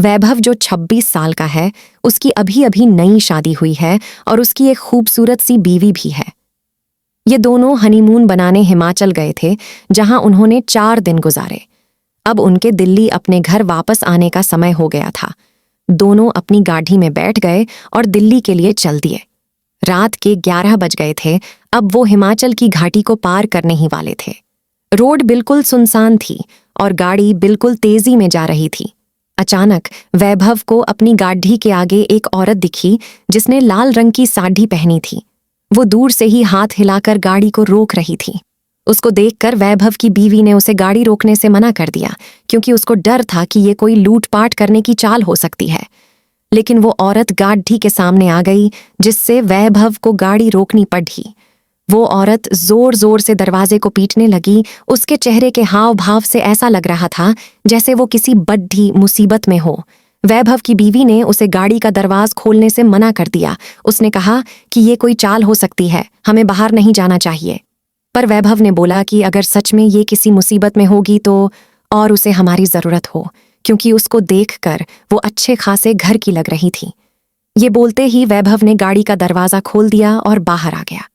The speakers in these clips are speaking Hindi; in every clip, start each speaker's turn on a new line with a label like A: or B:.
A: वैभव जो 26 साल का है, उसकी अभी अभी नई शादी हुई है और उसकी एक खूबसूरत सी बीवी भी है। ये दोनों हनीमून बनाने हिमाचल गए थे, जहां उन्होंने 4 दिन गुजारे। अब उनके दिल्ली अपने घर वापस आने का समय हो गया था। दोनों अपनी गाड़ी में बैठ गए और दिल्ली के लिए चल दिए। रात के 11 बज गए थे। अब वो हिमाचल की घाटी को पार करने ही वाले थे। रोड बिल्कुल सुनसान थी और गाड़ी बिल्कुल तेजी में जा रही थी। अचानक वैभव को अपनी गाड़ी के आगे एक औरत दिखी जिसने लाल रंग की साड़ी पहनी थी। वो दूर से ही हाथ हिलाकर गाड़ी को रोक रही थी। उसको देखकर वैभव की बीवी ने उसे गाड़ी रोकने से मना कर दिया, क्योंकि उसको डर था कि ये कोई लूटपाट करने की चाल हो सकती है। लेकिन वो औरत गाड़ी के सामने आ गई, जिससे वैभव को गाड़ी रोकनी पड़ी। वो औरत जोर जोर से दरवाजे को पीटने लगी। उसके चेहरे के हाव भाव से ऐसा लग रहा था जैसे वो किसी बड़ी मुसीबत में हो। वैभव की बीवी ने उसे गाड़ी का दरवाज खोलने से मना कर दिया। उसने कहा कि ये कोई चाल हो सकती है, हमें बाहर नहीं जाना चाहिए। पर वैभव ने बोला कि अगर सच में ये किसी मुसीबत में होगी तो और उसे हमारी जरूरत हो, क्योंकि उसको देखकर वो अच्छे खासे घर की लग रही थी। ये बोलते ही वैभव ने गाड़ी का दरवाजा खोल दिया और बाहर आ गया।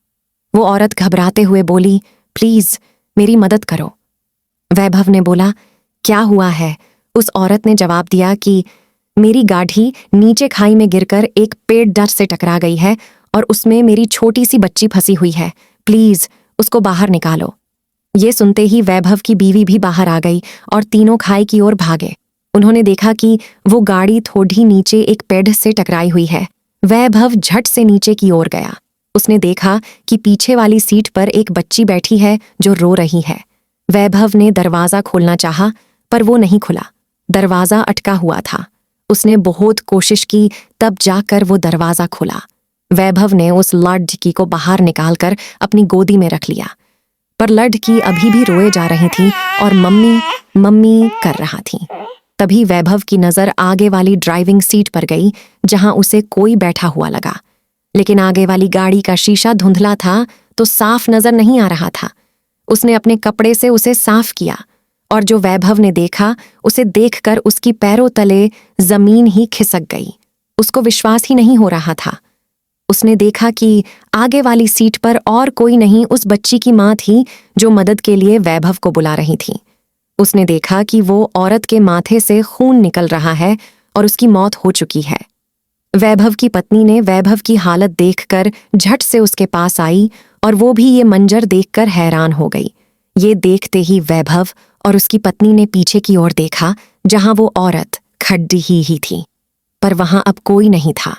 A: वो औरत घबराते हुए बोली, प्लीज मेरी मदद करो। वैभव ने बोला, क्या हुआ है? उस औरत ने जवाब दिया कि मेरी गाड़ी नीचे खाई में गिरकर एक पेड़ डर से टकरा गई है और उसमें मेरी छोटी सी बच्ची फंसी हुई है। प्लीज उसको बाहर निकालो। ये सुनते ही वैभव की बीवी भी बाहर आ गई और तीनों खाई की ओर भागे। उन्होंने देखा कि वो गाड़ी थोड़ी नीचे एक पेड़ से टकराई हुई है। वैभव झट से नीचे की ओर गया। उसने देखा कि पीछे वाली सीट पर एक बच्ची बैठी है जो रो रही है। वैभव ने दरवाजा खोलना चाहा, पर वो नहीं खुला। दरवाजा अटका हुआ था। उसने बहुत कोशिश की, तब जाकर वो दरवाजा खुला। वैभव ने उस लड़की को बाहर निकालकर अपनी गोदी में रख लिया, पर लड़की अभी भी रोए जा रही थी और मम्मी मम्मी कर रहा थी। तभी वैभव की नजर आगे वाली ड्राइविंग सीट पर गई, जहां उसे कोई बैठा हुआ लगा। लेकिन आगे वाली गाड़ी का शीशा धुंधला था, तो साफ नजर नहीं आ रहा था। उसने अपने कपड़े से उसे साफ किया और जो वैभव ने देखा, उसे देखकर उसकी पैरों तले जमीन ही खिसक गई। उसको विश्वास ही नहीं हो रहा था। उसने देखा कि आगे वाली सीट पर और कोई नहीं, उस बच्ची की माँ थी जो मदद के लिए वैभव को बुला रही थी। उसने देखा कि वो औरत के माथे से खून निकल रहा है और उसकी मौत हो चुकी है। वैभव की पत्नी ने वैभव की हालत देखकर झट से उसके पास आई और वो भी ये मंजर देखकर हैरान हो गई। ये देखते ही वैभव और उसकी पत्नी ने पीछे की ओर देखा, जहां वो औरत खड़ी ही थी, पर वहां अब कोई नहीं था।